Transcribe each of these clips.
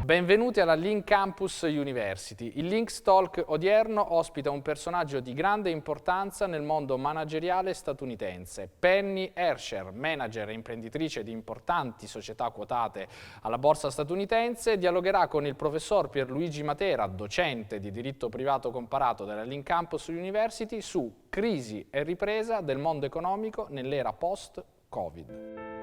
Benvenuti alla Link Campus University. Il Links Talk odierno ospita un personaggio di grande importanza nel mondo manageriale statunitense. Penny Herscher, manager e imprenditrice di importanti società quotate alla borsa statunitense, dialogherà con il professor Pierluigi Matera, docente di diritto privato comparato della Link Campus University, su crisi e ripresa del mondo economico nell'era post-Covid.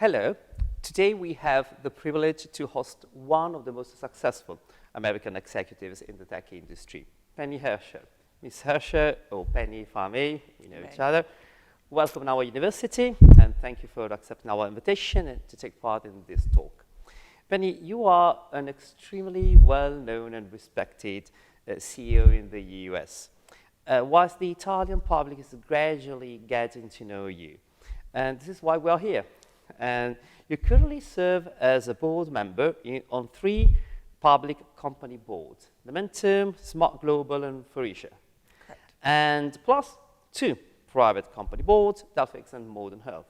Hello. Today we have the privilege to host one of the most successful American executives in the tech industry, Penny Herscher. Ms. Herscher, or Penny if I may, we know each other. Welcome to our university, and thank you for accepting our invitation and to take part in this talk. Penny, you are an extremely well-known and respected CEO in the US, whilst the Italian public is gradually getting to know you. And this is why we are here. And you currently serve as a board member on 3 public company boards, Momentum, Smart Global, and Faurecia. Correct. And plus 2 private company boards, Delphix and Modern Health.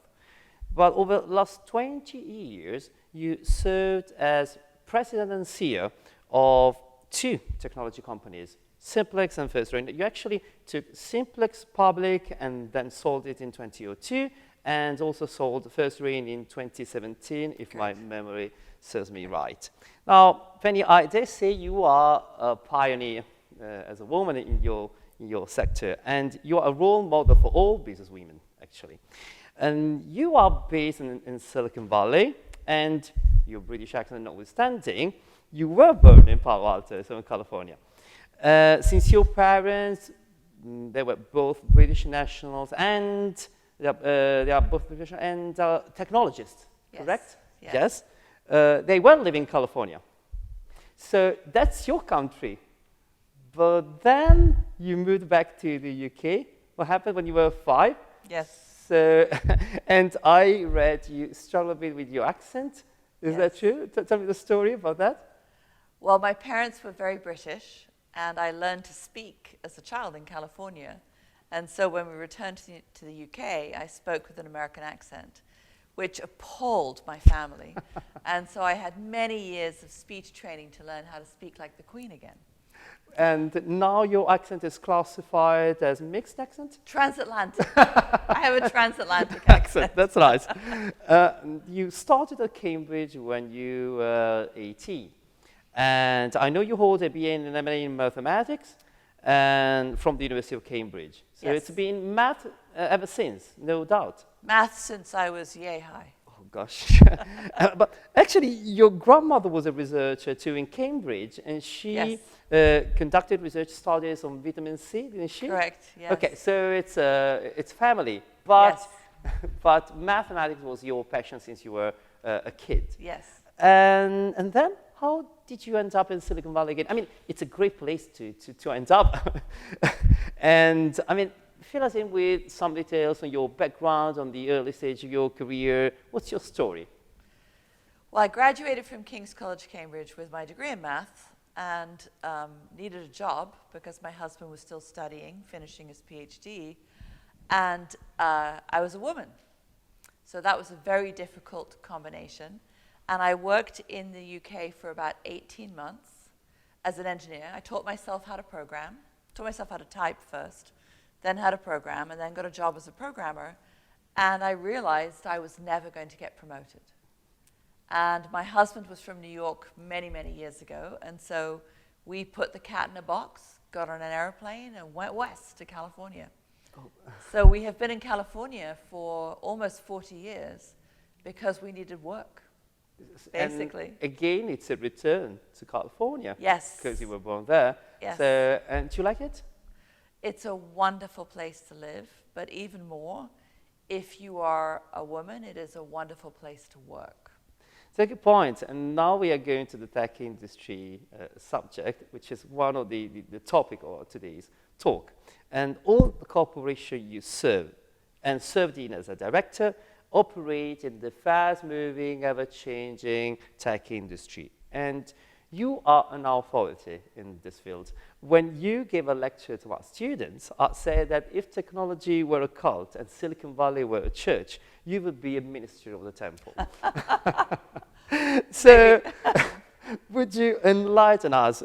But over the last 20 years, you served as president and CEO of 2 technology companies, Simplex and First Rain. You actually took Simplex public and then sold it in 2002, and also sold First Rain in 2017, if my memory serves me right. Now, Penny, I dare say you are a pioneer as a woman in your sector, and you are a role model for all business women, actually. And you are based in Silicon Valley, and your British accent notwithstanding, you were born in Palo Alto, so in California. Since your parents, they were both British nationals, and they are both professional and technologists, Yes. correct? Yes. They were living in California. So that's your country. But then you moved back to the UK. What happened when you were 5? Yes. So, and I read you struggle a bit with your accent. Is that Yes. true? Tell me the story about that. Well, my parents were very British, and I learned to speak as a child in California. And so when we returned to the UK, I spoke with an American accent, which appalled my family. And so I had many years of speech training to learn how to speak like the Queen again. And now your accent is classified as mixed accent? Transatlantic. I have a transatlantic accent. That's nice. You started at Cambridge when you were 18. And I know you hold a BA and an MA in mathematics and from the University of Cambridge. So Yes. it's been math ever since, no doubt. Math since I was yay high. Oh, gosh. But actually, your grandmother was a researcher too in Cambridge, and she Yes. conducted research studies on vitamin C, didn't she? Correct, yes. Okay, so it's family. But, Yes. but mathematics was your passion since you were a kid. Yes. And then, how did you end up in Silicon Valley again? I mean, it's a great place to end up. And, I mean, fill us in with some details on your background, on the early stage of your career. What's your story? Well, I graduated from King's College, Cambridge with my degree in math and needed a job because my husband was still studying, finishing his PhD, and I was a woman. So that was a very difficult combination. And I worked in the UK for about 18 months as an engineer. I taught myself how to program, taught myself how to type first, then how to program, and then got a job as a programmer. And I realized I was never going to get promoted. And my husband was from New York many, many years ago. And so we put the cat in a box, got on an airplane, and went west to California. Oh. So we have been in California for almost 40 years because we needed work. Basically. And again, it's a return to California. Yes. Because you were born there. Yes. So, and do you like it? It's a wonderful place to live, but even more, if you are a woman, it is a wonderful place to work. It's a good point. And now we are going to the tech industry subject, which is one of the topic of today's talk. And all the corporation you serve and served in as a director operate in the fast-moving, ever-changing tech industry. And you are an authority in this field. When you give a lecture to our students, I say that if technology were a cult and Silicon Valley were a church, you would be a minister of the temple. So, would you enlighten us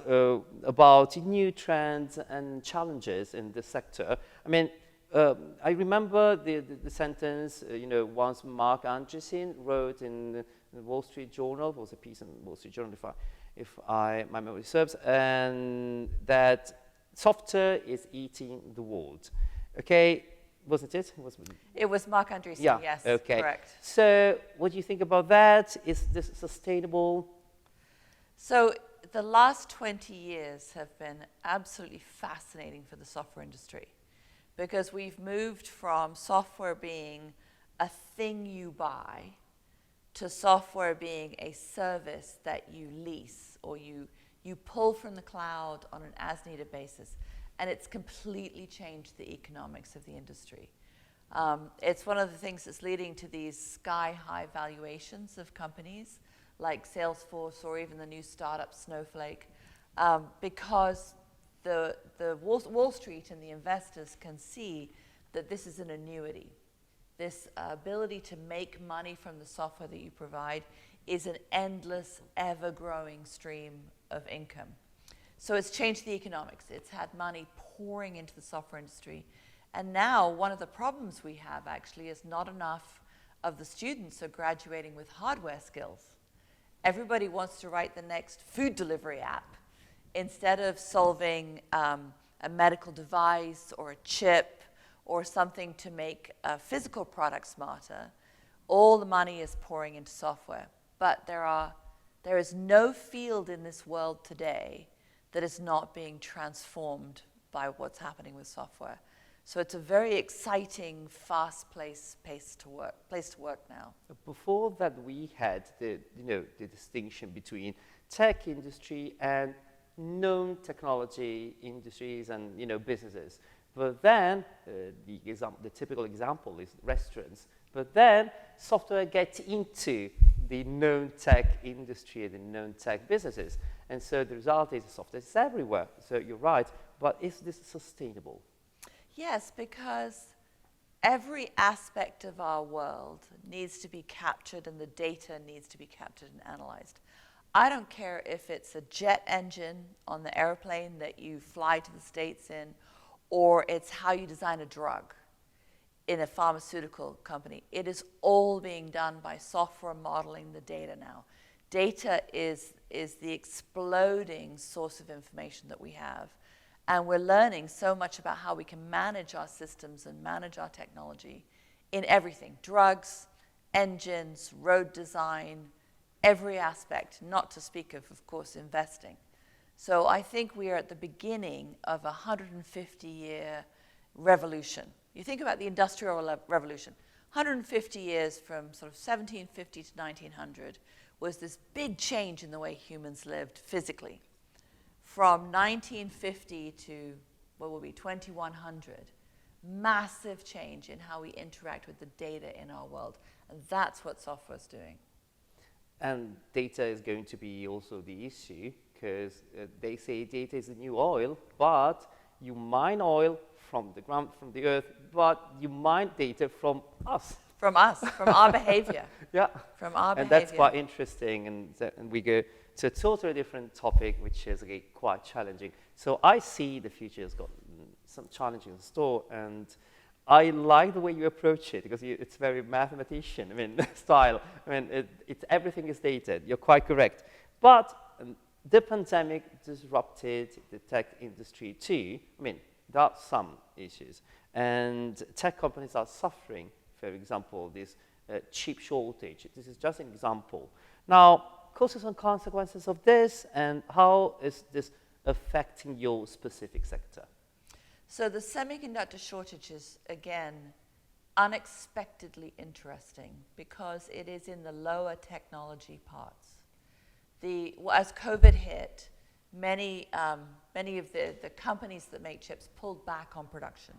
about new trends and challenges in this sector? I mean, I remember the sentence, once Mark Andreessen wrote in the Wall Street Journal, there was a piece in the Wall Street Journal, if my memory serves, and that software is eating the world. Okay, wasn't it? It was Mark Andreessen, yeah, yes, okay. Correct. So what do you think about that? Is this sustainable? So the last 20 years have been absolutely fascinating for the software industry because we've moved from software being a thing you buy to software being a service that you lease or you pull from the cloud on an as-needed basis. And it's completely changed the economics of the industry. It's one of the things that's leading to these sky-high valuations of companies like Salesforce or even the new startup Snowflake, because the Wall Street and the investors can see that this is an annuity. This ability to make money from the software that you provide is an endless, ever-growing stream of income. So it's changed the economics. It's had money pouring into the software industry. And now one of the problems we have actually is not enough of the students are graduating with hardware skills. Everybody wants to write the next food delivery app instead of solving a medical device or a chip or something to make a physical product smarter. All the money is pouring into software. But there is no field in this world today that is not being transformed by what's happening with software. So it's a very exciting, fast place to work now. Before that, we had the distinction between tech industry and known technology industries and businesses. But then the typical example is restaurants. But then software gets into the known tech industry and the known tech businesses. And so the result is software is everywhere. So you're right. But is this sustainable? Yes, because every aspect of our world needs to be captured and the data needs to be captured and analyzed. I don't care if it's a jet engine on the airplane that you fly to the States in, or it's how you design a drug in a pharmaceutical company. It is all being done by software modeling the data now. Data is the exploding source of information that we have. And we're learning so much about how we can manage our systems and manage our technology in everything. Drugs, engines, road design, every aspect, not to speak of course, investing. So I think we are at the beginning of a 150-year revolution. You think about the Industrial Revolution. 150 years from sort of 1750 to 1900 was this big change in the way humans lived physically. From 1950 to, 2100, massive change in how we interact with the data in our world. And that's what software is doing. And data is going to be also the issue, because they say data is the new oil, but you mine oil from the ground, from the earth, but you mine data from us. From us, from our behavior. Yeah. From our and behavior. That's quite interesting, and we go to a totally different topic, which is quite challenging. So I see the future has got some challenges in store, and I like the way you approach it, because it's very mathematician, style. Everything is data. You're quite correct. But the pandemic disrupted the tech industry too. There are some issues, and tech companies are suffering. For example, this chip shortage. This is just an example. Now, causes and consequences of this, and how is this affecting your specific sector? So the semiconductor shortage is, again, unexpectedly interesting because it is in the lower technology parts. As COVID hit, many of the companies that make chips pulled back on production.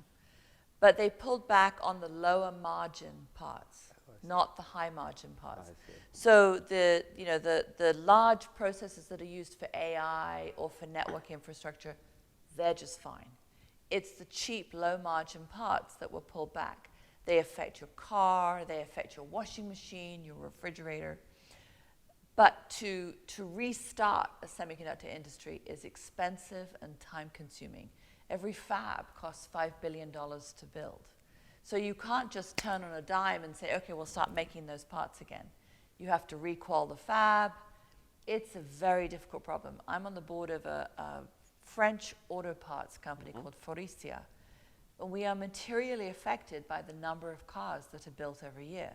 But they pulled back on the lower margin parts, not the high margin parts. So the large processors that are used for AI or for network infrastructure, they're just fine. It's the cheap, low margin parts that were pulled back. They affect your car, they affect your washing machine, your refrigerator. But to restart a semiconductor industry is expensive and time consuming. Every fab costs $5 billion to build. So you can't just turn on a dime and say, okay, we'll start making those parts again. You have to requal the fab. It's a very difficult problem. I'm on the board of a French auto parts company called Faurecia. And we are materially affected by the number of cars that are built every year.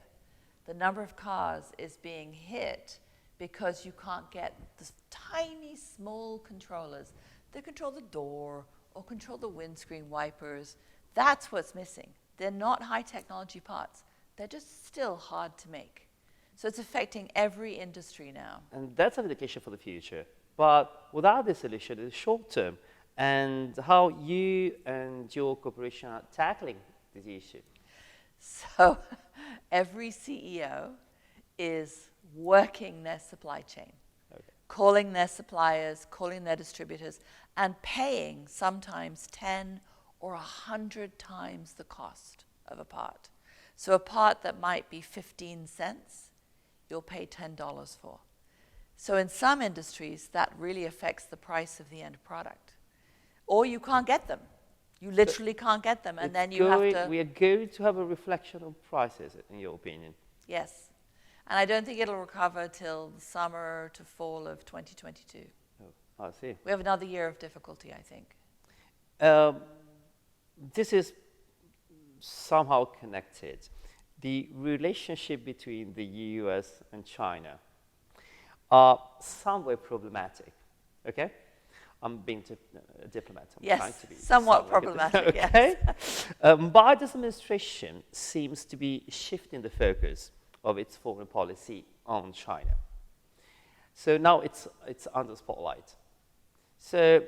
The number of cars is being hit because you can't get the tiny, small controllers that control the door or control the windscreen wipers. That's what's missing. They're not high technology parts. They're just still hard to make. So it's affecting every industry now. And that's an indication for the future. But without this solution in the short term, and how you and your corporation are tackling this issue? So every CEO is working their supply chain, calling their suppliers, calling their distributors, and paying sometimes 10 or 100 times the cost of a part. So a part that might be 15 cents, you'll pay $10 for. So in some industries, that really affects the price of the end product. Or you can't get them. You literally can't get them, and then you have to... We are going to have a reflection on prices, in your opinion? Yes. And I don't think it'll recover till the summer to fall of 2022. Oh, I see. We have another year of difficulty, I think. This is somehow connected. The relationship between the US and China are somewhat problematic, okay? I'm being a diplomat. I'm trying to be somewhat problematic, okay? Yes. Biden's administration seems to be shifting the focus of its foreign policy on China. So now it's under spotlight. So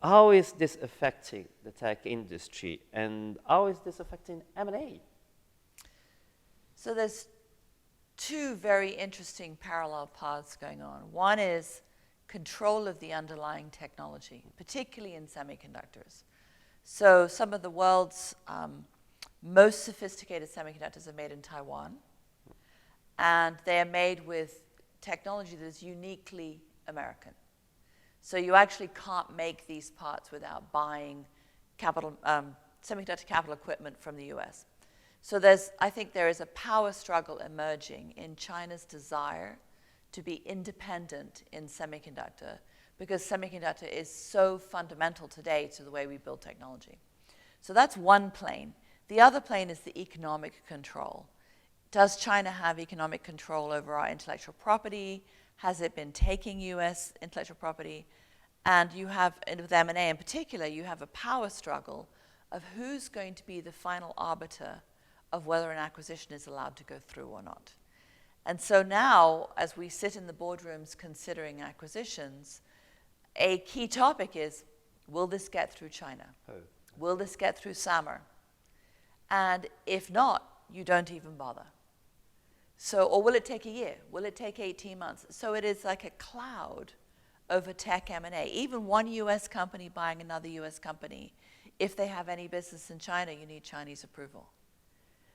how is this affecting the tech industry, and how is this affecting M&A? So there's two very interesting parallel paths going on. One is control of the underlying technology, particularly in semiconductors. So some of the world's most sophisticated semiconductors are made in Taiwan, and they are made with technology that is uniquely American. So you actually can't make these parts without buying semiconductor capital equipment from the US. So I think there is a power struggle emerging in China's desire to be independent in semiconductor, because semiconductor is so fundamental today to the way we build technology. So that's one plane. The other plane is the economic control. Does China have economic control over our intellectual property? Has it been taking US intellectual property? And you have, with M&A in particular, you have a power struggle of who's going to be the final arbiter of whether an acquisition is allowed to go through or not. And so now, as we sit in the boardrooms considering acquisitions, a key topic is, will this get through China? Will this get through SAMR? And if not, you don't even bother. So, or will it take a year? Will it take 18 months? So it is like a cloud over tech M&A. Even one US company buying another US company, if they have any business in China, you need Chinese approval.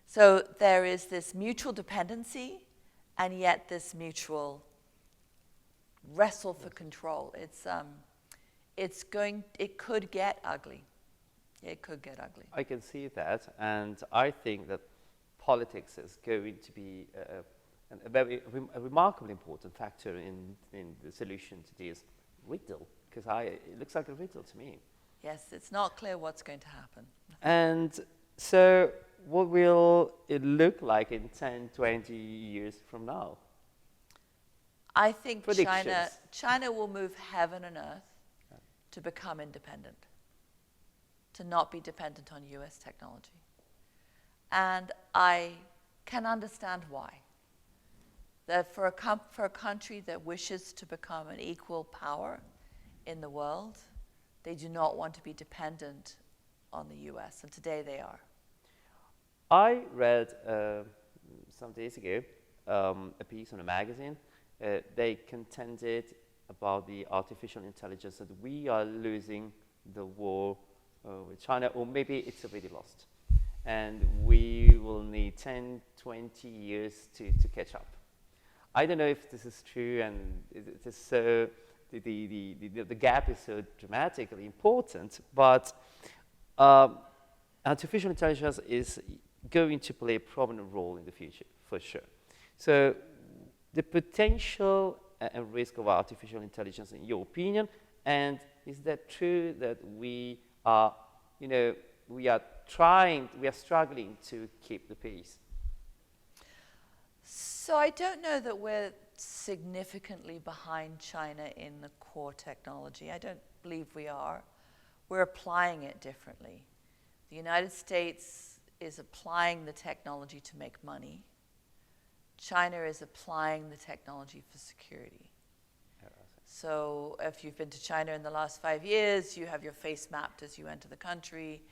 So there is this mutual dependency, and yet this mutual wrestle for control. It could get ugly. It could get ugly. I can see that, and I think that politics is going to be a remarkably important factor in the solution to this riddle, because it looks like a riddle to me. Yes, it's not clear what's going to happen. And so what will it look like in 10, 20 years from now? I think China will move heaven and earth to become independent, to not be dependent on US technology. And I can understand why. That for a country that wishes to become an equal power in the world. They do not want to be dependent on the US, and today they are. I read some days ago a piece on a magazine. They contended about the artificial intelligence that we are losing the war with China, or maybe it's already lost. And we will need 10, 20 years to catch up. I don't know if this is true, and it is so, the gap is so dramatically important, but artificial intelligence is going to play a prominent role in the future, for sure. So the potential and risk of artificial intelligence, in your opinion, and is that true that we are, we are struggling to keep the pace? So I don't know that we're significantly behind China in the core technology. I don't believe we are. We're applying it differently. The United States is applying the technology to make money. China is applying the technology for security. So if you've been to China in the last 5 years, you have your face mapped as you enter the country.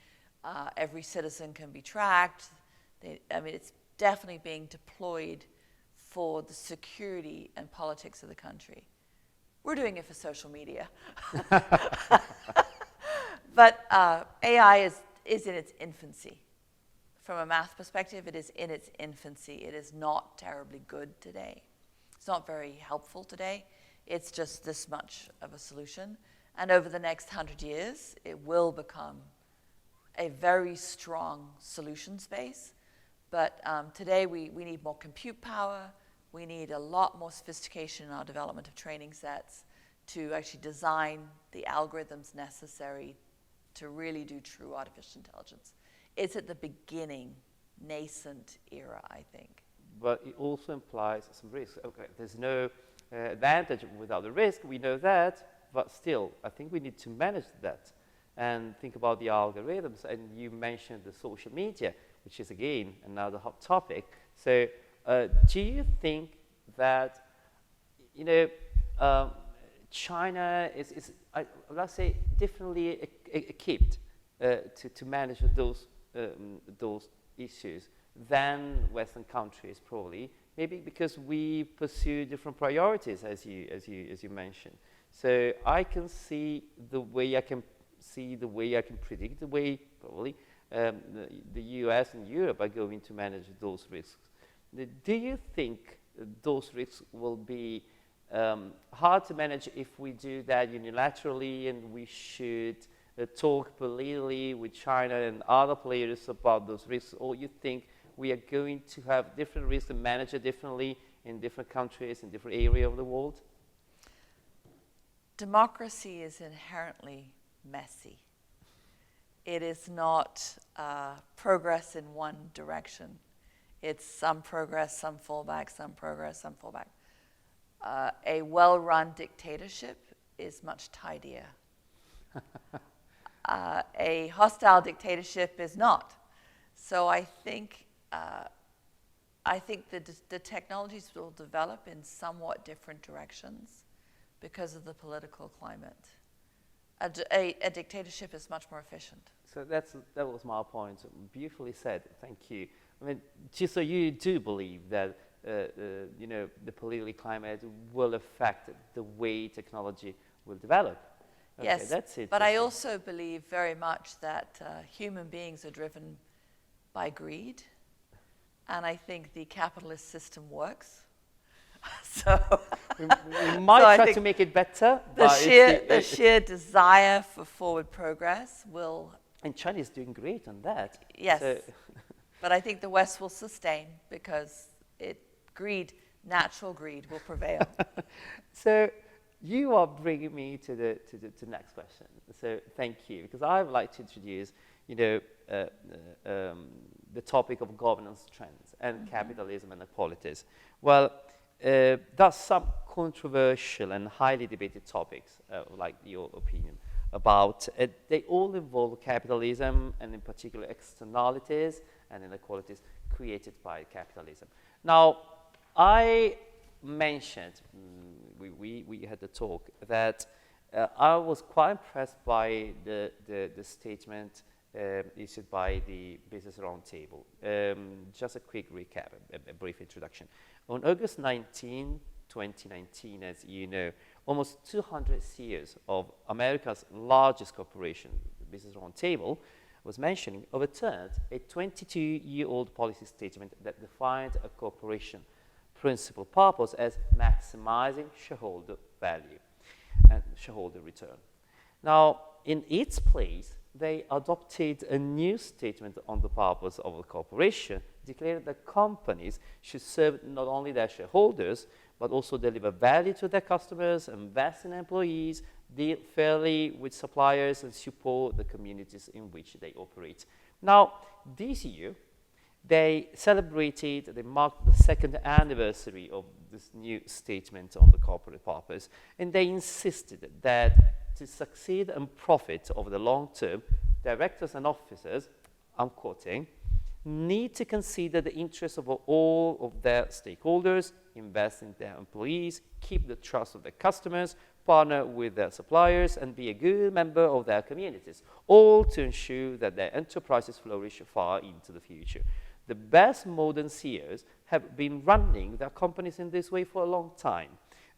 Every citizen can be tracked. It's definitely being deployed for the security and politics of the country. We're doing it for social media. But AI is in its infancy. From a math perspective, it is in its infancy. It is not terribly good today. It's not very helpful today. It's just this much of a solution. And over the next 100 years, it will become a very strong solution space. But today, we need more compute power. We need a lot more sophistication in our development of training sets to actually design the algorithms necessary to really do true artificial intelligence. It's at the beginning, nascent era, I think. But it also implies some risk. Okay, there's no advantage without the risk, we know that, but still, I think we need to manage that and think about the algorithms. And you mentioned the social media, which is, again, another hot topic. So do you think that, China is let's say, differently equipped to manage those issues than Western countries, probably? Maybe because we pursue different priorities, as you mentioned. So I can see the way I can predict the way probably the US and Europe are going to manage those risks. Do you think those risks will be hard to manage if we do that unilaterally, and we should talk politically with China and other players about those risks, or you think we are going to have different risks and manage it differently in different countries, in different areas of the world? Democracy is inherently messy. It is not progress in one direction. It's some progress, some fallback, some progress, some fallback. A well-run dictatorship is much tidier. A hostile dictatorship is not. So I think the technologies will develop in somewhat different directions because of the political climate. A dictatorship is much more efficient. So that was my point. Beautifully said. Thank you. I mean, so you do believe that the political climate will affect the way technology will develop. Okay, yes, that's it. But I also believe very much that human beings are driven by greed, and I think the capitalist system works. So we might try to make it better. The sheer desire for forward progress will. And China is doing great on that. Yes, so but I think the West will sustain because natural greed will prevail. So you are bringing me to the next question. So thank you, because I would like to introduce, the topic of governance trends and capitalism and inequalities. Well, that's some controversial and highly debated topics, like your opinion about. They all involve capitalism, and in particular externalities and inequalities created by capitalism. Now, I mentioned, we had the talk, that I was quite impressed by the statement issued by the Business Roundtable. Just a quick recap, a brief introduction. On August 19, 2019, as you know, almost 200 CEOs of America's largest corporation, the Business Roundtable, was mentioning, overturned a 22-year-old policy statement that defined a corporation principal purpose as maximizing shareholder value and shareholder return. Now, in its place, they adopted a new statement on the purpose of a corporation, declaring that companies should serve not only their shareholders, but also deliver value to their customers, invest in employees, deal fairly with suppliers, and support the communities in which they operate. Now, this year, they marked the second anniversary of this new statement on the corporate purpose, and they insisted that to succeed and profit over the long term, directors and officers, I'm quoting, need to consider the interests of all of their stakeholders, invest in their employees, keep the trust of their customers, partner with their suppliers, and be a good member of their communities, all to ensure that their enterprises flourish far into the future. The best modern CEOs have been running their companies in this way for a long time.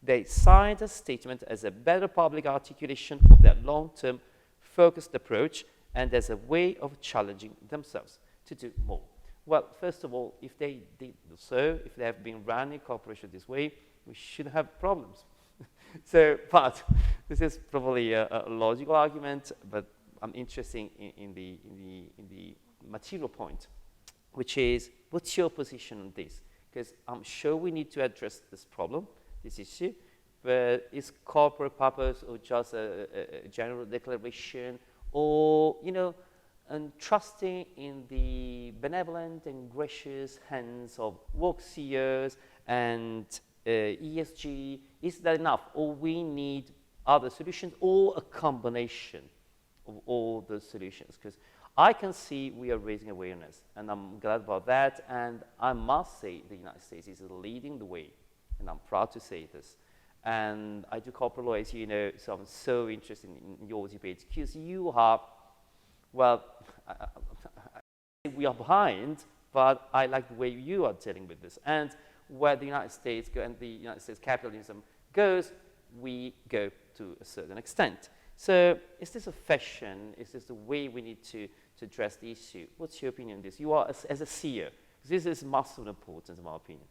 They signed a statement as a better public articulation of their long-term focused approach and as a way of challenging themselves to do more. Well, first of all, if they did so, if they have been running corporations this way, we shouldn't have problems. But this is probably a logical argument, but I'm interested in the material point, which is, what's your position on this? Because I'm sure we need to address this problem, this issue, but is corporate purpose or just a general declaration, or, and trusting in the benevolent and gracious hands of woke CEOs and ESG, is that enough? Or we need other solutions, or a combination of all the solutions? Because I can see we are raising awareness, and I'm glad about that, and I must say the United States is leading the way, and I'm proud to say this. And I do corporate law, as you know, so I'm so interested in your debate, because you have, well, we are behind, but I like the way you are dealing with this. And where the United States go and the United States capitalism goes, we go to a certain extent. So is this a fashion? Is this the way we need to address the issue? What's your opinion on this? You are, as a CEO, this is massive importance, in my opinion.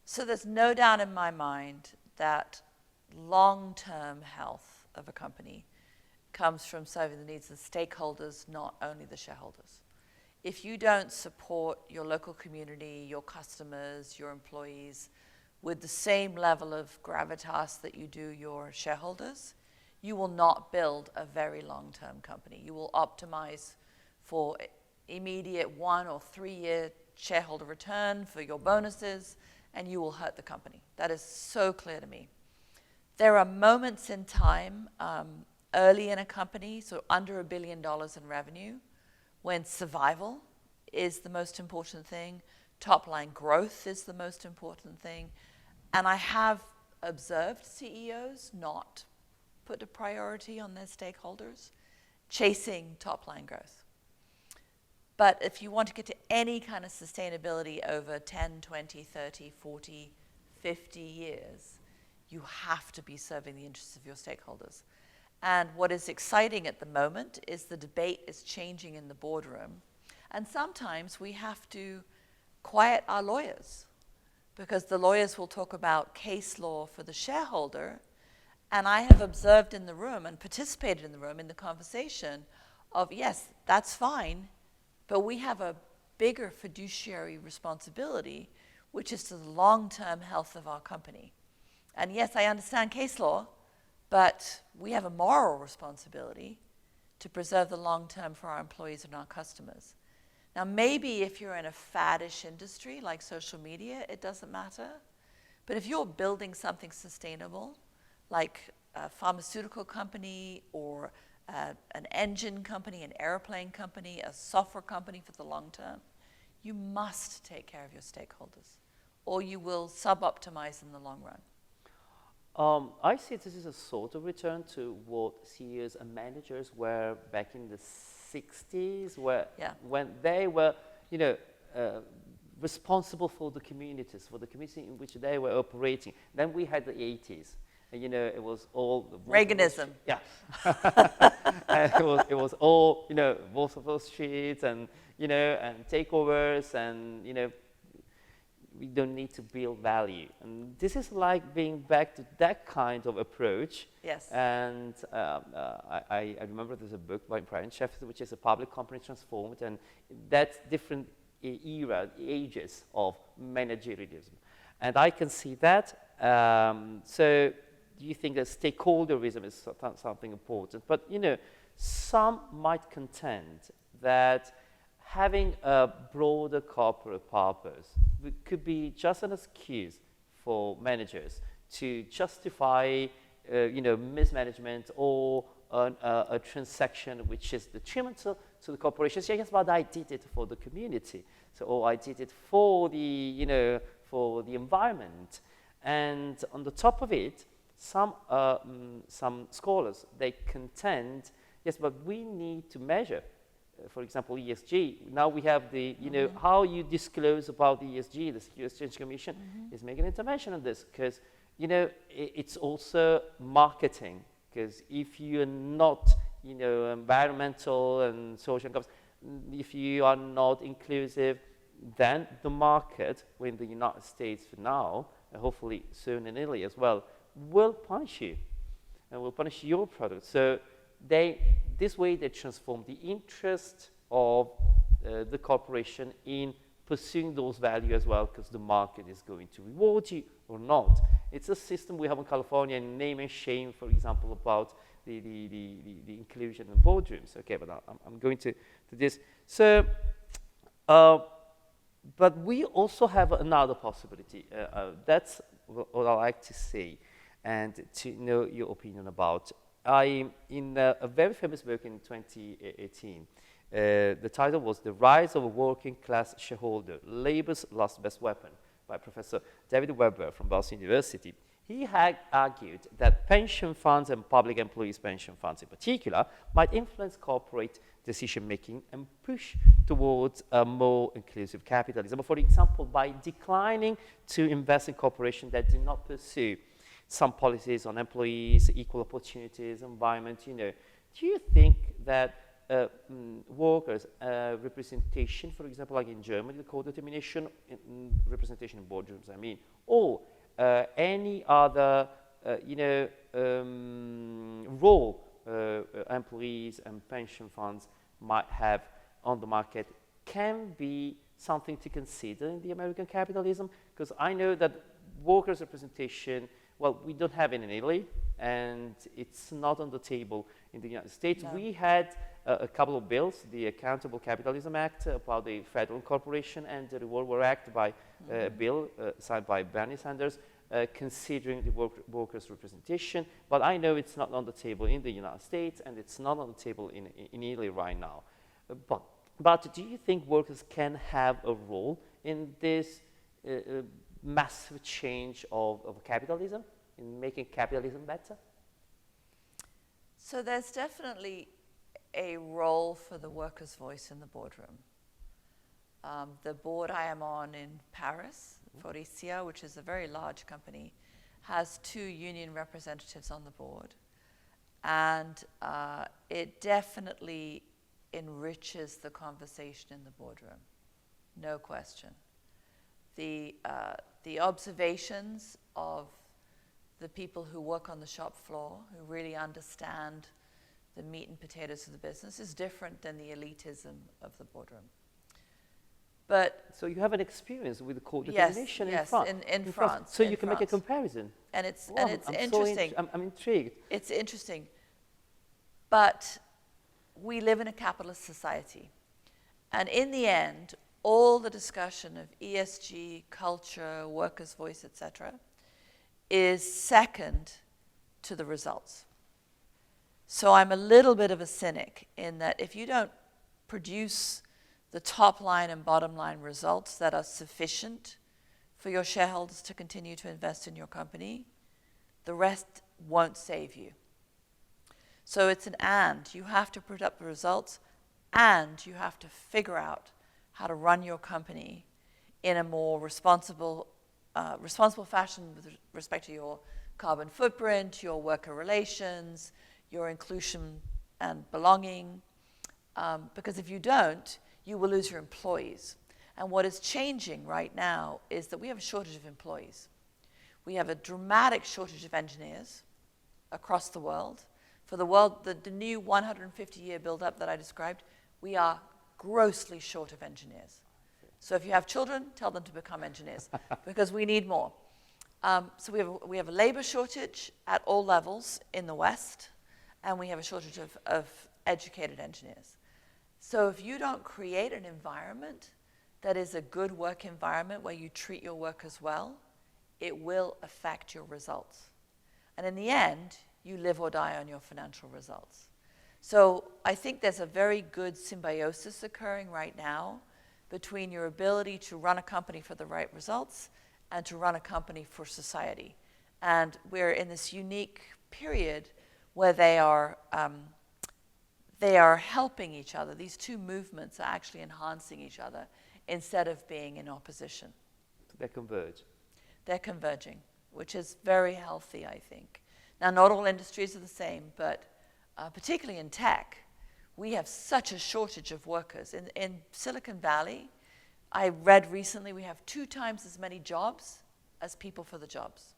So there's no doubt in my mind that long-term health of a company comes from serving the needs of the stakeholders, not only the shareholders. If you don't support your local community, your customers, your employees with the same level of gravitas that you do your shareholders, you will not build a very long-term company. You will optimize for immediate 1 or 3 year shareholder return for your bonuses, and you will hurt the company. That is so clear to me. There are moments in time early in a company, so under $1 billion in revenue, when survival is the most important thing, top line growth is the most important thing. And I have observed CEOs not put a priority on their stakeholders, chasing top line growth. But if you want to get to any kind of sustainability over 10, 20, 30, 40, 50 years, you have to be serving the interests of your stakeholders. And what is exciting at the moment is the debate is changing in the boardroom. And sometimes we have to quiet our lawyers, because the lawyers will talk about case law for the shareholder. And I have observed in the room and participated in the room in the conversation of, yes, that's fine, but we have a bigger fiduciary responsibility, which is to the long-term health of our company. And yes, I understand case law, but we have a moral responsibility to preserve the long term for our employees and our customers. Now, maybe if you're in a faddish industry like social media, it doesn't matter. But if you're building something sustainable, like a pharmaceutical company or an engine company, an airplane company, a software company for the long term, you must take care of your stakeholders, or you will sub-optimize in the long run. I see this is a sort of return to what CEOs and managers were back in the 60s, when they were, responsible for the communities, for the community in which they were operating. Then we had the 80s. And, it was all Reaganism. Yeah. it was all, Wolf of Wall Street and, and takeovers and, we don't need to build value. And this is like being back to that kind of approach. Yes. And I remember there's a book by Brian Sheffield, which is A Public Company Transformed, and that's different ages of managerialism. And I can see that. So do you think that stakeholderism is something important? But, some might contend that having a broader corporate purpose could be just an excuse for managers to justify, mismanagement or a transaction which is detrimental to the corporation. So yes, but I did it for the community. So, I did it for the, for the environment. And on the top of it, some scholars, they contend, yes, but we need to measure. For example, ESG. Now we have the, how you disclose about the ESG. The Securities Exchange Commission is making an intervention on this because, it's also marketing. Because if you're not, environmental and social, if you are not inclusive, then the market, in the United States for now, and hopefully soon in Italy as well, will punish you and will punish your product. So this way they transform the interest of the corporation in pursuing those values as well, because the market is going to reward you or not. It's a system we have in California in name and shame, for example, about the inclusion in boardrooms. Okay, but I'm going to this. So, but we also have another possibility. That's what I like to say and to know your opinion about. In a very famous book in 2018, the title was The Rise of a Working Class Shareholder, Labor's Last Best Weapon, by Professor David Weber from Boston University. He had argued that pension funds and public employees' pension funds in particular might influence corporate decision-making and push towards a more inclusive capitalism. For example, by declining to invest in corporations that do not pursue some policies on employees, equal opportunities, environment, Do you think that workers' representation, for example, like in Germany, the co-determination, representation in boardrooms, or any other, role employees and pension funds might have on the market can be something to consider in the American capitalism? Because I know that workers' representation, well, we don't have it in Italy, and it's not on the table in the United States. No. We had a couple of bills, the Accountable Capitalism Act about the federal corporation and the Revolver Act by a bill signed by Bernie Sanders, considering the workers' representation. But I know it's not on the table in the United States, and it's not on the table in Italy right now. But do you think workers can have a role in this massive change of capitalism, in making capitalism better? So there's definitely a role for the workers' voice in the boardroom. The board I am on in Paris, Faurecia, which is a very large company, has 2 union representatives on the board. And it definitely enriches the conversation in the boardroom, no question. The observations of the people who work on the shop floor, who really understand the meat and potatoes of the business, is different than the elitism of the boardroom. But so you have an experience with the co-determination in France. In France. So you can make a comparison. And it's I'm interesting. I'm intrigued. It's interesting. But we live in a capitalist society. And in the end, all the discussion of ESG, culture, workers' voice, etc., is second to the results. So I'm a little bit of a cynic in that if you don't produce the top line and bottom line results that are sufficient for your shareholders to continue to invest in your company, The rest won't save you. So it's an and. You have to put up the results, and you have to figure out how to run your company in a more responsible fashion with respect to your carbon footprint, your worker relations, your inclusion and belonging. Because if you don't, you will lose your employees. And what is changing right now is that we have a shortage of employees. We have a dramatic shortage of engineers across the world. For the world, the new 150-year build-up that I described, we are grossly short of engineers. So if you have children, tell them to become engineers, because we need more. So we have a labor shortage at all levels in the West, and we have a shortage of educated engineers. So if you don't create an environment that is a good work environment where you treat your workers well, it will affect your results. And in the end, you live or die on your financial results. So I think there's a very good symbiosis occurring right now between your ability to run a company for the right results and to run a company for society. And we're in this unique period where they are helping each other. These two movements are actually enhancing each other instead of being in opposition. They converge. They're converging, which is very healthy, I think. Now, not all industries are the same, but particularly in tech, we have such a shortage of workers. In Silicon Valley, I read recently we have 2 times as many jobs as people for the jobs.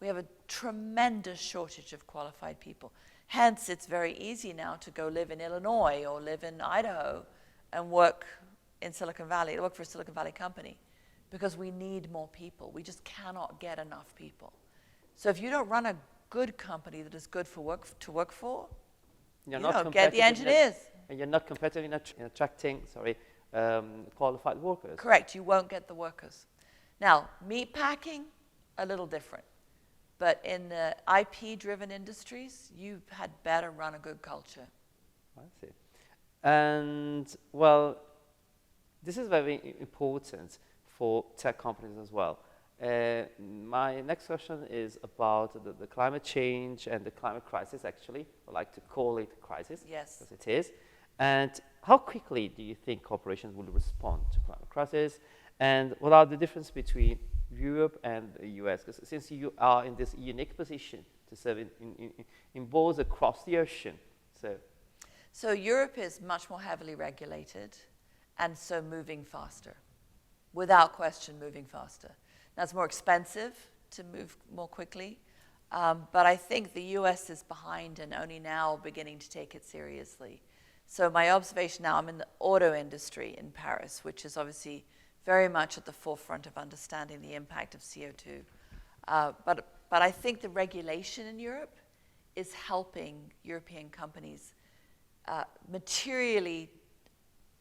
We have a tremendous shortage of qualified people. Hence, it's very easy now to go live in Illinois or live in Idaho and work in Silicon Valley, work for a Silicon Valley company, because we need more people. We just cannot get enough people. So if you don't run a good company that is good to work for, you don't get the engineers. And you're not competitive in attracting, qualified workers. Correct, you won't get the workers. Now, meat packing, a little different. But in the IP-driven industries, you had better run a good culture. I see. And, well, this is very important for tech companies as well. My next question is about the climate change and the climate crisis, actually. I like to call it a crisis. Yes. Because it is. And how quickly do you think corporations will respond to climate crisis? And what are the differences between Europe and the US? Because since you are in this unique position to serve in both across the ocean. So Europe is much more heavily regulated, and so moving faster. Without question, moving faster. Now, it's more expensive to move more quickly, but I think the US is behind and only now beginning to take it seriously. So my observation now, I'm in the auto industry in Paris, which is obviously very much at the forefront of understanding the impact of CO2. But I think the regulation in Europe is helping European companies materially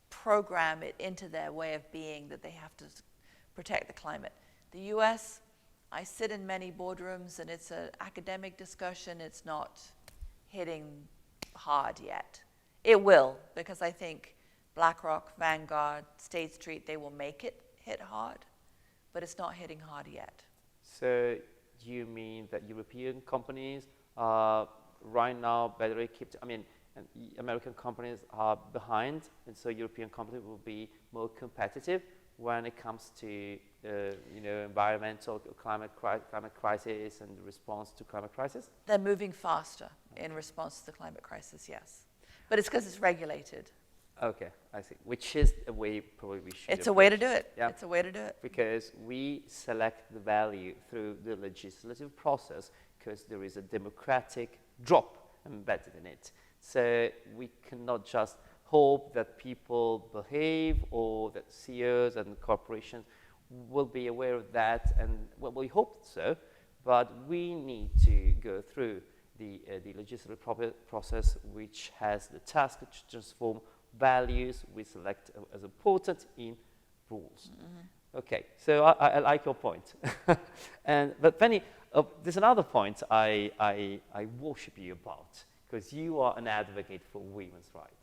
program it into their way of being that they have to protect the climate. The US, I sit in many boardrooms and it's an academic discussion. It's not hitting hard yet. It will, because I think BlackRock, Vanguard, State Street, they will make it hit hard, but it's not hitting hard yet. So do you mean that European companies are right now better equipped? I mean, and American companies are behind, and so European companies will be more competitive when it comes to environmental climate crisis and the response to climate crisis? They're moving faster in response to the climate crisis, yes. But it's because it's regulated. Okay, I see. Which is a way probably we should. It's a way to do it. Yeah. It's a way to do it. Because we select the value through the legislative process because there is a democratic drop embedded in it. So we cannot just hope that people behave or that CEOs and corporations will be aware of that, and well, we hope so, but we need to go through the legislative process, which has the task to transform values we select as important in rules. Mm-hmm. Okay, so I like your point. But Penny, there's another point I worship you about, because you are an advocate for women's rights.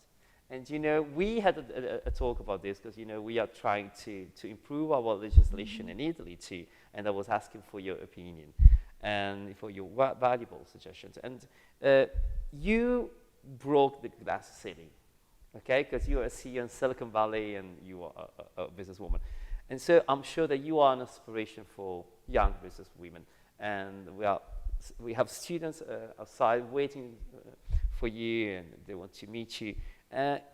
And we had a talk about this because we are trying to improve our legislation in Italy too, and I was asking for your opinion. and for your valuable suggestions. And you broke the glass ceiling, okay? Because you are a CEO in Silicon Valley and you are a businesswoman. And so I'm sure that you are an inspiration for young businesswomen. And we have students outside waiting for you, and they want to meet you.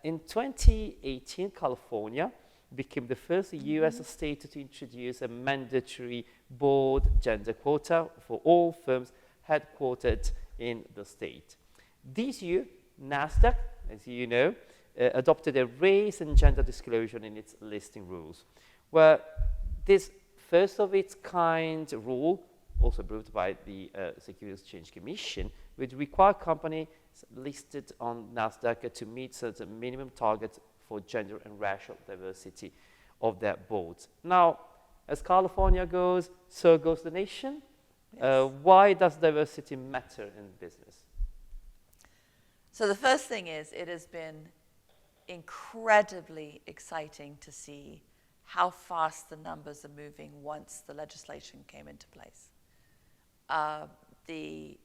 In 2018, California became the first US state to introduce a mandatory board gender quota for all firms headquartered in the state. This year, NASDAQ, as you know, adopted a race and gender disclosure in its listing rules, where this first of its kind rule, also approved by the Securities Exchange Commission, would require companies listed on NASDAQ to meet certain minimum targets for gender and racial diversity of their boards. Now, as California goes, so goes the nation. Yes. Why does diversity matter in business? So the first thing is, it has been incredibly exciting to see how fast the numbers are moving once the legislation came into place. The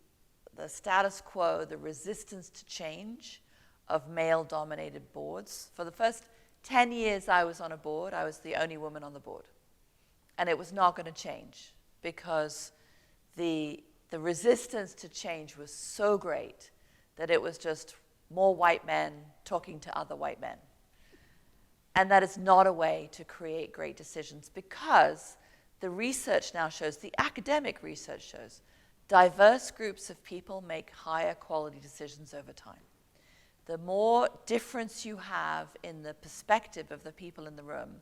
status quo, the resistance to change of male-dominated boards. For the first 10 years I was on a board, I was the only woman on the board. And it was not going to change because the resistance to change was so great that it was just more white men talking to other white men. And that is not a way to create great decisions, because the research now shows, the academic research shows, diverse groups of people make higher quality decisions over time. The more difference you have in the perspective of the people in the room,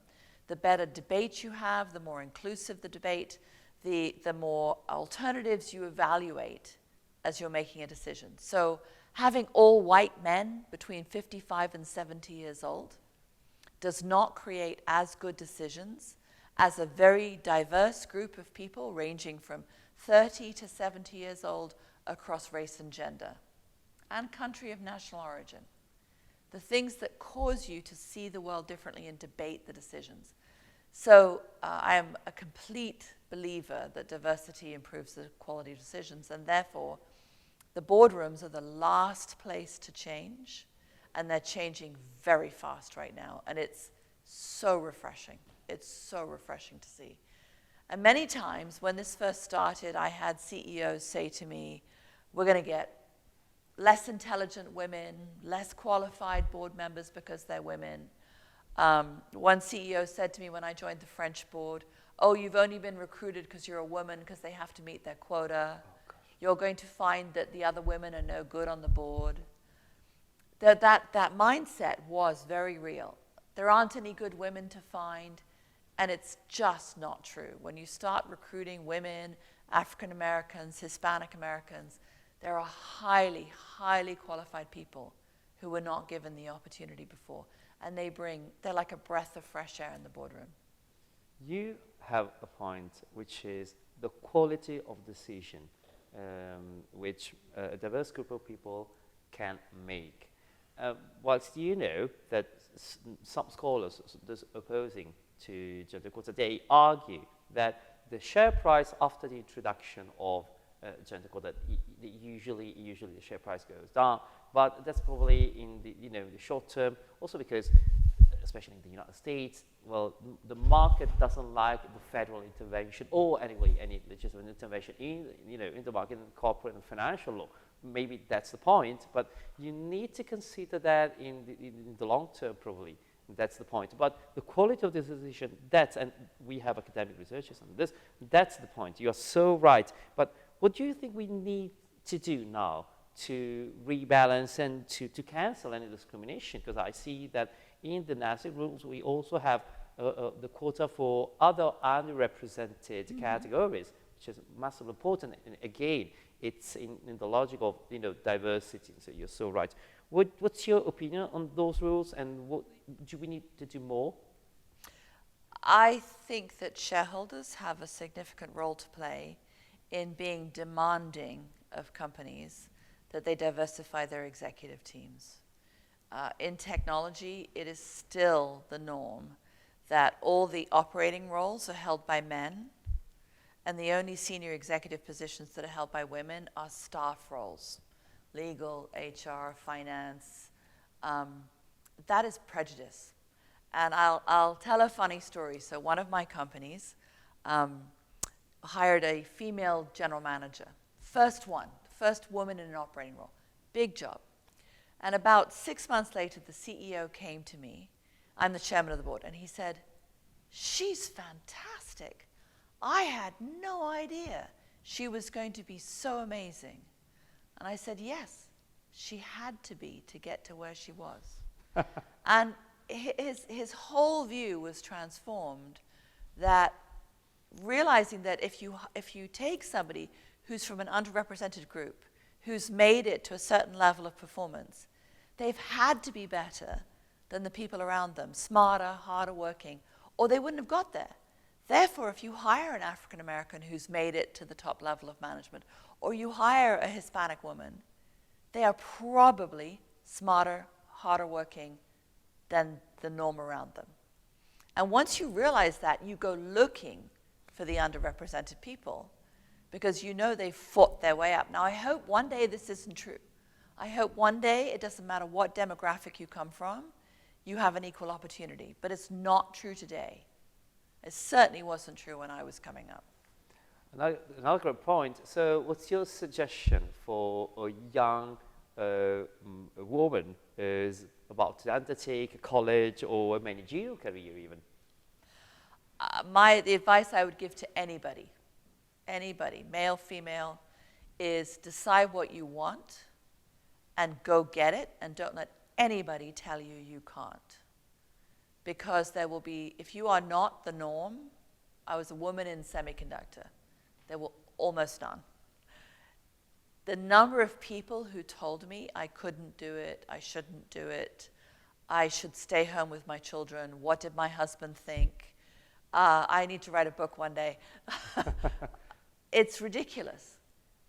the better debate you have, the more inclusive the debate, the more alternatives you evaluate as you're making a decision. So having all white men between 55 and 70 years old does not create as good decisions as a very diverse group of people ranging from 30 to 70 years old across race and gender and country of national origin. The things that cause you to see the world differently and debate the decisions. So I am a complete believer that diversity improves the quality of decisions, and therefore the boardrooms are the last place to change, and they're changing very fast right now, and it's so refreshing. It's so refreshing to see. And many times when this first started, I had CEOs say to me, we're going to get less intelligent women, less qualified board members because they're women. One CEO said to me when I joined the French board, oh, you've only been recruited because you're a woman because they have to meet their quota. Oh, you're going to find that the other women are no good on the board. That mindset was very real. There aren't any good women to find, and it's just not true. When you start recruiting women, African Americans, Hispanic Americans, there are highly, highly qualified people who were not given the opportunity before. And they're like a breath of fresh air in the boardroom. You have a point, which is the quality of decision, which a diverse group of people can make. Whilst you know that some scholars opposing to gender quota, they argue that the share price after the introduction of gender quota, usually the share price goes down, but that's probably in the short term, also because, especially in the United States, well, the market doesn't like the federal intervention, or anyway, any legislative intervention in the market, in corporate and financial law. Maybe that's the point, but you need to consider that in the long term, probably. That's the point. But the quality of the decision, and we have academic researchers on this, that's the point. You are so right. But what do you think we need to do now to rebalance and to cancel any discrimination? Because I see that in the NASDAQ rules, we also have the quota for other underrepresented categories, which is massively important. And again, it's in the logic of diversity. So you're so right. What's your opinion on those rules, and what do we need to do more? I think that shareholders have a significant role to play in being demanding of companies that they diversify their executive teams. In technology, it is still the norm that all the operating roles are held by men, and the only senior executive positions that are held by women are staff roles, legal, HR, finance. That is prejudice. And I'll tell a funny story. So one of my companies hired a female general manager. First woman in an operating role. Big job. And about 6 months later, the CEO came to me. I'm the chairman of the board. And he said, "She's fantastic. I had no idea she was going to be so amazing." And I said, "Yes, she had to be to get to where she was." And his whole view was transformed, that realizing that if you take somebody who's from an underrepresented group, who's made it to a certain level of performance, they've had to be better than the people around them, smarter, harder working, or they wouldn't have got there. Therefore, if you hire an African American who's made it to the top level of management, or you hire a Hispanic woman, they are probably smarter, harder working than the norm around them. And once you realize that, you go looking for the underrepresented people, because you know they fought their way up. Now, I hope one day this isn't true. I hope one day, it doesn't matter what demographic you come from, you have an equal opportunity. But it's not true today. It certainly wasn't true when I was coming up. Another great point. So what's your suggestion for a young woman who's about to undertake a college or a managerial career even? The advice I would give to anybody, male, female, is decide what you want and go get it, and don't let anybody tell you you can't. Because there will be, if you are not the norm, I was a woman in semiconductor, there were almost none. The number of people who told me I couldn't do it, I shouldn't do it, I should stay home with my children, what did my husband think? I need to write a book one day. It's ridiculous.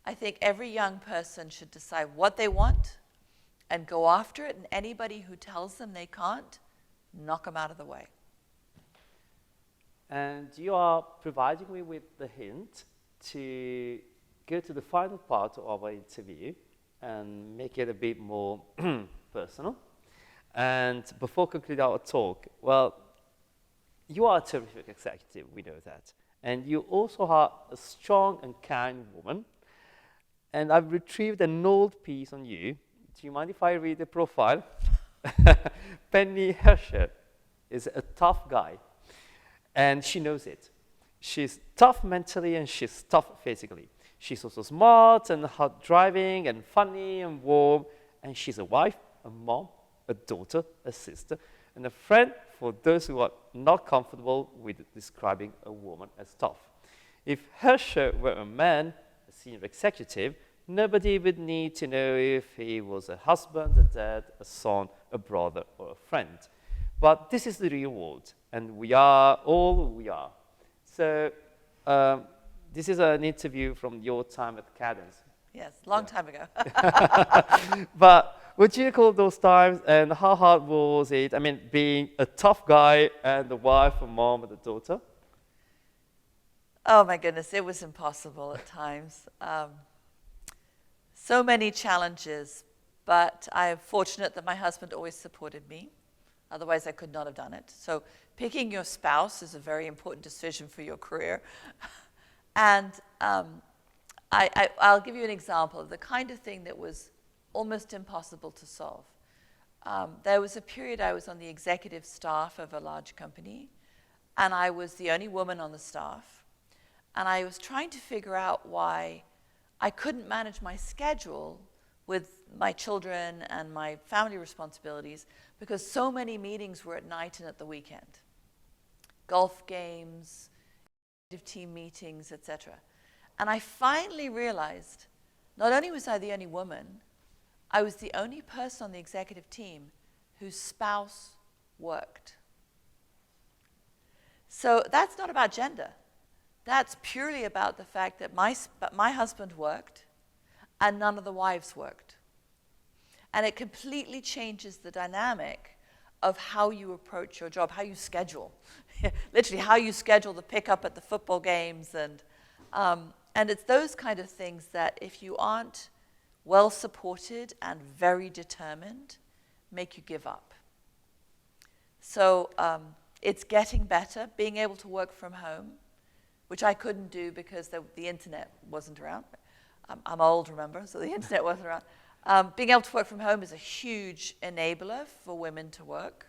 I think every young person should decide what they want and go after it, and anybody who tells them they can't, knock them out of the way. And you are providing me with the hint to go to the final part of our interview and make it a bit more personal. And before concluding our talk, well, you are a terrific executive, we know that. And you also are a strong and kind woman. And I've retrieved an old piece on you. Do you mind if I read the profile? Penny Herscher is a tough guy, and she knows it. She's tough mentally and she's tough physically. She's also smart and hard driving and funny and warm, and she's a wife, a mom, a daughter, a sister, and a friend for those who are not comfortable with describing a woman as tough. If Herscher were a man, a senior executive, nobody would need to know if he was a husband, a dad, a son, a brother, or a friend. But this is the real world, and we are all who we are. So this is an interview from your time at Cadence. Yes, long time ago. But what do you call those times, and how hard was it? I mean, being a tough guy and a wife, a mom, and a daughter? Oh my goodness, it was impossible at times. So many challenges, but I am fortunate that my husband always supported me. Otherwise, I could not have done it. So picking your spouse is a very important decision for your career. And I'll give you an example of the kind of thing that was almost impossible to solve. There was a period I was on the executive staff of a large company, and I was the only woman on the staff. And I was trying to figure out why I couldn't manage my schedule with my children and my family responsibilities, because so many meetings were at night and at the weekend. Golf games, team meetings, etc. And I finally realized, not only was I the only woman, I was the only person on the executive team whose spouse worked. So that's not about gender. That's purely about the fact that my husband worked and none of the wives worked. And it completely changes the dynamic of how you approach your job, how you schedule. Literally, how you schedule the pickup at the football games. And And it's those kind of things that if you aren't well supported and very determined, make you give up. So it's getting better, being able to work from home, which I couldn't do because the internet wasn't around. I'm old, remember, so the internet wasn't around. Being able to work from home is a huge enabler for women to work.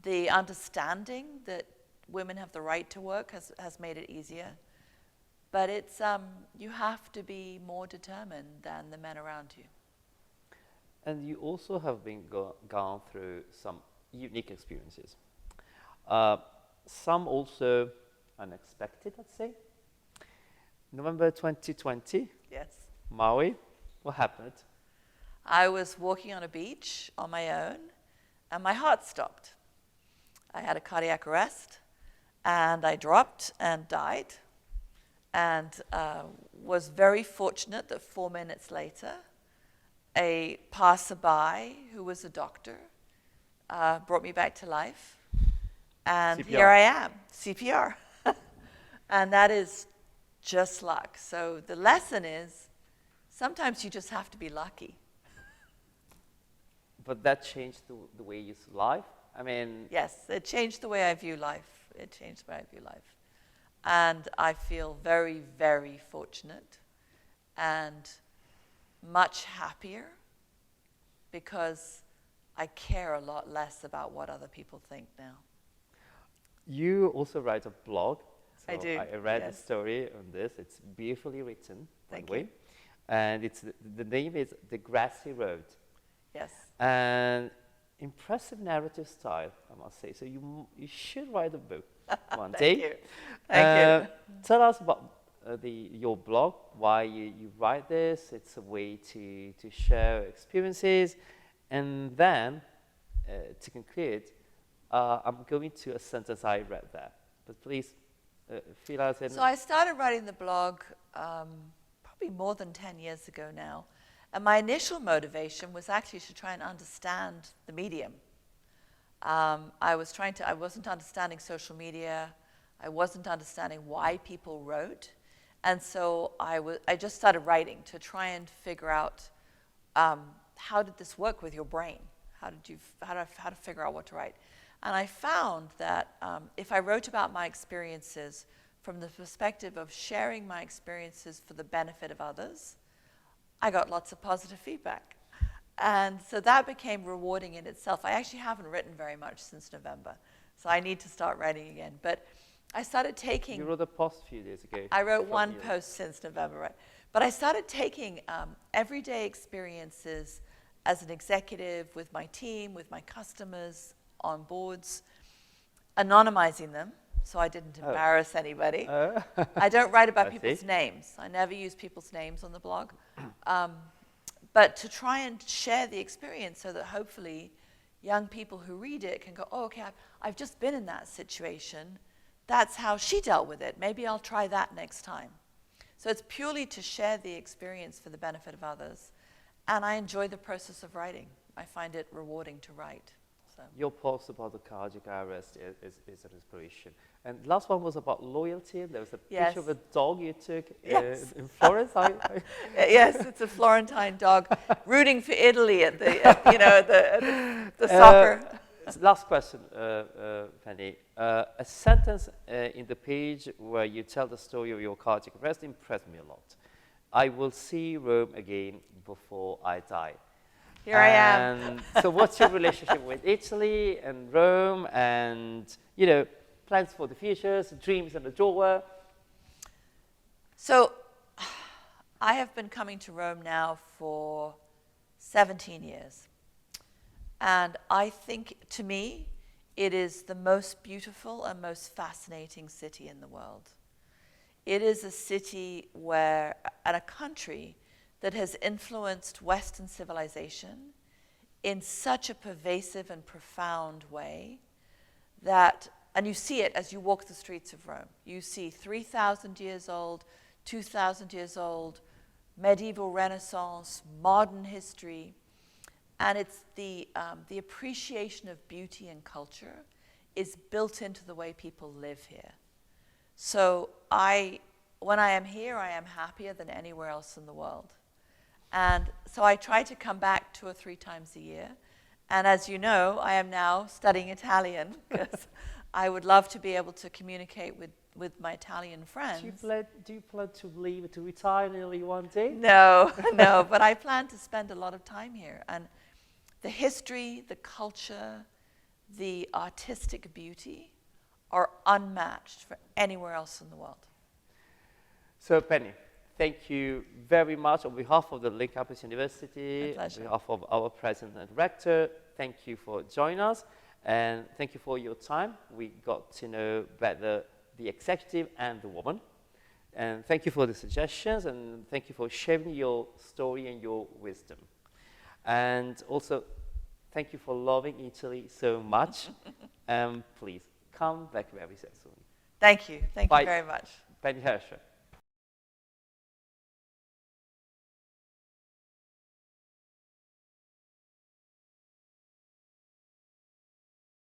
The understanding that women have the right to work has made it easier. But it's you have to be more determined than the men around you. And you also have been gone through some unique experiences. Some also unexpected, let's say. November 2020. Yes. Maui. What happened? I was walking on a beach on my own, and my heart stopped. I had a cardiac arrest, and I dropped and died, and was very fortunate that 4 minutes later, a passerby who was a doctor brought me back to life, and CPR. Here I am, CPR. And that is just luck. So the lesson is, sometimes you just have to be lucky. But that changed the way you see life? I mean... Yes, it changed the way I view life. It changed the way I view life. And I feel very, very fortunate and much happier because I care a lot less about what other people think now. You also write a blog. So I do, I read yes. the story on this. It's beautifully written, by Thank the way. you. And it's the name is The Grassy Road. Yes. And impressive narrative style, I must say. So you should write a book one day. Thank you. Thank you. Tell us about your blog, why you write this. It's a way to share experiences. And then, to conclude, I'm going to a sentence I read there. But please, fill out in. So I started writing the blog probably more than 10 years ago now. And my initial motivation was actually to try and understand the medium. I wasn't understanding social media. I wasn't understanding why people wrote. And so I just started writing to try and figure out how did this work with your brain? How to figure out what to write? And I found that if I wrote about my experiences from the perspective of sharing my experiences for the benefit of others, I got lots of positive feedback. And so that became rewarding in itself. I actually haven't written very much since November, so I need to start writing again. But I started taking... You wrote a post a few days ago. I wrote one post since November, right? But I started taking everyday experiences as an executive with my team, with my customers, on boards, anonymizing them so I didn't embarrass anybody. I don't write about people's names. I never use people's names on the blog. But to try and share the experience so that hopefully young people who read it can go, oh, okay, I've just been in that situation. That's how she dealt with it. Maybe I'll try that next time. So it's purely to share the experience for the benefit of others. And I enjoy the process of writing. I find it rewarding to write. So. Your post about the cardiac arrest is an inspiration. And the last one was about loyalty. There was a picture of a dog you took in Florence. Yes, it's a Florentine dog rooting for Italy at the soccer. Last question, Penny. A sentence in the page where you tell the story of your cardiac arrest impressed me a lot. I will see Rome again before I die. Here I am. So what's your relationship with Italy and Rome and, plans for the future, dreams in the drawer? So I have been coming to Rome now for 17 years. And I think, to me, it is the most beautiful and most fascinating city in the world. It is a city and a country that has influenced Western civilization in such a pervasive and profound way that, and you see it as you walk the streets of Rome. You see 3,000 years old, 2,000 years old, medieval Renaissance, modern history, and it's the appreciation of beauty and culture is built into the way people live here. So I when I am here, I am happier than anywhere else in the world. And so I try to come back 2 or 3 times a year. And as you know, I am now studying Italian because I would love to be able to communicate with my Italian friends. Do you plan to leave, to retire nearly one day? No, no, but I plan to spend a lot of time here. And the history, the culture, the artistic beauty are unmatched for anywhere else in the world. So Penny, thank you very much on behalf of the Link Campus University, on behalf of our president and rector. Thank you for joining us, and thank you for your time. We got to know better the executive and the woman. And thank you for the suggestions, and thank you for sharing your story and your wisdom. And also, thank you for loving Italy so much. Please come back very soon. Thank you. Thank you very much. Penny Herscher.